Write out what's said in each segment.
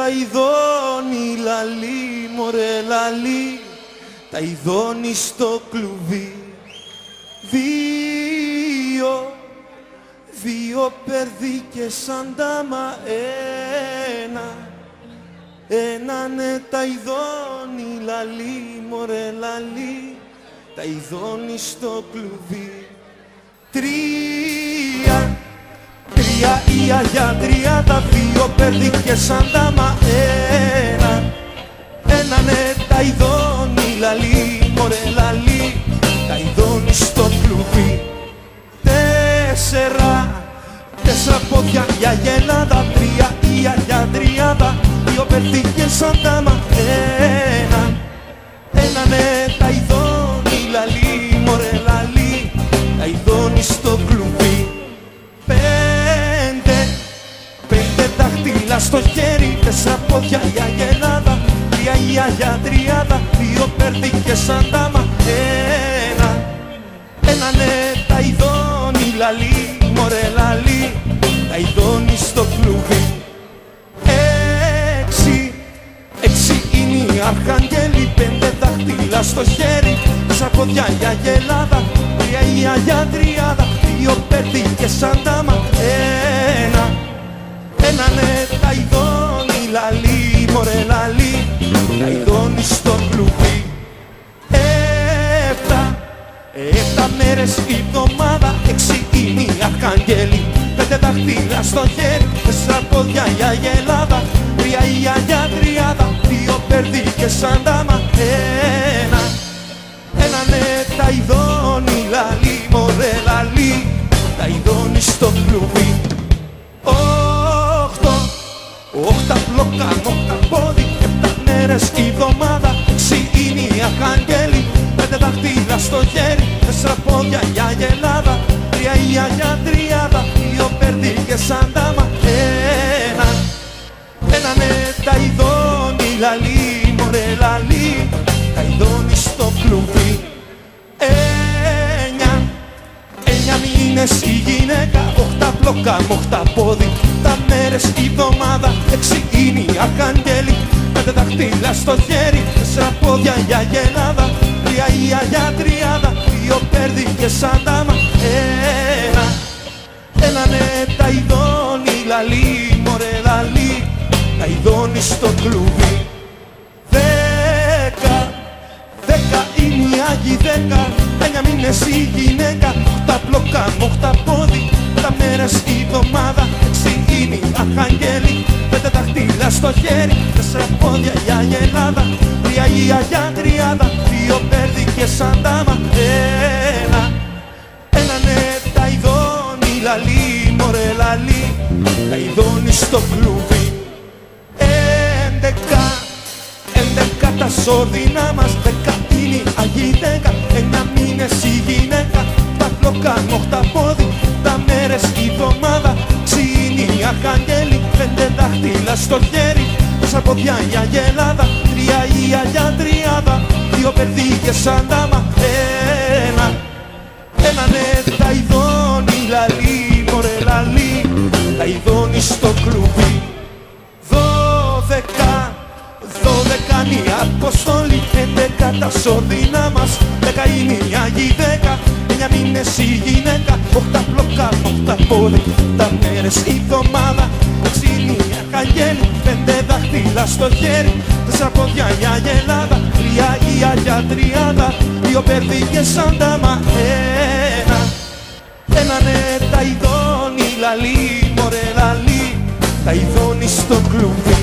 τα ειδώνει λαλή, μωρέ λαλή, τα ειδώνει στο κλουβί. Δύο περδίκες σαν τάμα, ένα ναι τα ειδώνει λαλή, μωρέ λαλή, τα ειδώνει στο κλουβί. Τρία η αγιά, 32 περδίκες σαν τάμα, ένα ναι τα ειδώνει λαλή, μωρέ λαλή, τα ειδώνει στο κλουβί. Τέσσερα πόδια η αγελάδα, 3 η αγιά, 32 περδίκες σαν τάμα, ένα ναι τα ειδώνει λαλή, μωρέ λαλή, τα ειδώνει στο κλουβί. Πέντε δάχτυλα στο χέρι, 4 πόδια η αγελάδα, 3 η αγιά, 32 περδίκες σαν τάμα, ένα ναι τα ειδώνει λαλή, μωρέ λαλή, τα ειδώνει στο κλουβί. Έξι είναι οι αρχαγγέλοι, 5 δάχτυλα στο χέρι, 4 πόδια η αγελάδα, 3 η αγιά, 32 περδίκες σαν τάμα, ένα ναι τα ειδώνει λαλή, μωρέ λαλή, τα ειδώνει στο κλουβί. 7 μέρες η εβδομάδα, 6 είναι οι αρχαγγέλοι, 5 δάχτυλα στο χέρι, 4 πόδια η αγελάδα, 3 η αγιά, 32 περδίκες σαν τάμα, ένα ναι τα ειδώνει λαλή, μωρέ λαλή, τα ειδώνει στο κλουβί. 8 πλόκα, 8 πόδι, 7 μέρες η εβδομάδα, 6 είναι οι αρχαγγέλοι, 5 δάχτυλα στο χέρι, 4 πόδια η αγελάδα, 3 η αγιά, 32 περδίκες σαν τάμα, ένα ναι τα ειδώνει λαλή, μωρέ λαλή, τα ειδώνει στο κλουβί. 9 μήνες η γυναίκα, 8 πλόκα με 8 πόδι, 7 μέρες η εβδομάδα, 6 είναι οι αρχαγγέλοι, 5 δάχτυλα στο χέρι, 4 πόδια η αγελάδα, 3 η αγιά, 32 περδίκες σαν τάμα, ένα ναι τα ειδώνει λαλή, μωρέ λαλή, τα ειδώνει στο κλουβί. 10 είναι οι άγιοι 10, 9 μήνες η γυναίκα, 8 πλόκα με 8 πόδι, 7 μέρες η εβδομάδα, 6 είναι οι αρχαγγέλοι, 5 δάχτυλα στο χέρι, 4 πόδια η αγελάδα, 3 η αγιά, 32 περδίκες σαν τάμα, ένα ναι τα ειδώνει λαλή, μωρέ λαλή, τα ειδώνει στο κλουβί. 11 τα σόρδινα μας, 10 είναι οι αγιοί 10, 9 μήνες η γυναίκα, 8 πλόκα με 8 πόδι, 7 μέρες η εβδομάδα, 6 είναι οι αρχαγγέλοι, 5 δάχτυλα στο χέρι, 4 πόδια η αγελάδα, 3 η αγιά, 32 περδίκες σαν τάμα, ένα ναι τα ειδώνει λαλή, μωρέ λαλή, τα ειδώνει στο κλουβί. 12 είναι οι αποστόλοι, 11 τα σόρδινα μας, 10 είναι οι άγιοι 10, 9 μήνες η γυναίκα, 8 πλόκα με 8 πόδι, 7 μέρες η εβδομάδα, 6 είναι οι αρχαγγέλοι, 5 δάχτυλα στο χέρι, 4 πόδια η αγελάδα, 3 η αγιά, 32 περδίκες σαν τάμα, ένα ναι τα ειδώνει λαλή, μωρέ λαλή, τα ειδώνει στο κλουβί.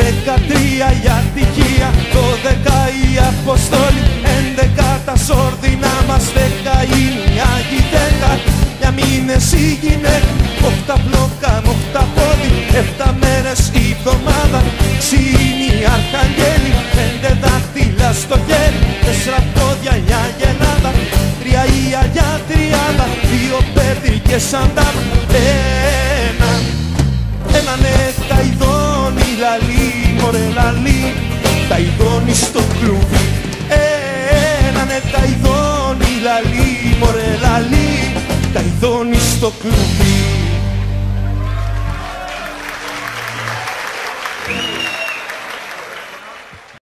Δεκατρία η αρτικία, 12 οι αποστόλοι, 11 τα σόρδινα μας, 10 είναι οι άγιοι 10, 9 μήνες η γυναίκα, 8 πλόκα με 8 πόδι, 7 μέρες η εβδομάδα, 6 είναι οι αρχαγγέλοι, 5 δάχτυλα στο χέρι, 4 πόδια η αγελάδα, 3 η αγιά, 32 περδίκες σαν τα Έναν τα ειδώνει λαλί, μωρέ λαλί, τα ειδώνει στο κλουβί. Έναν τα ειδώνει λαλί, μωρέ λαλί, τα ειδώνει στο κλουβί.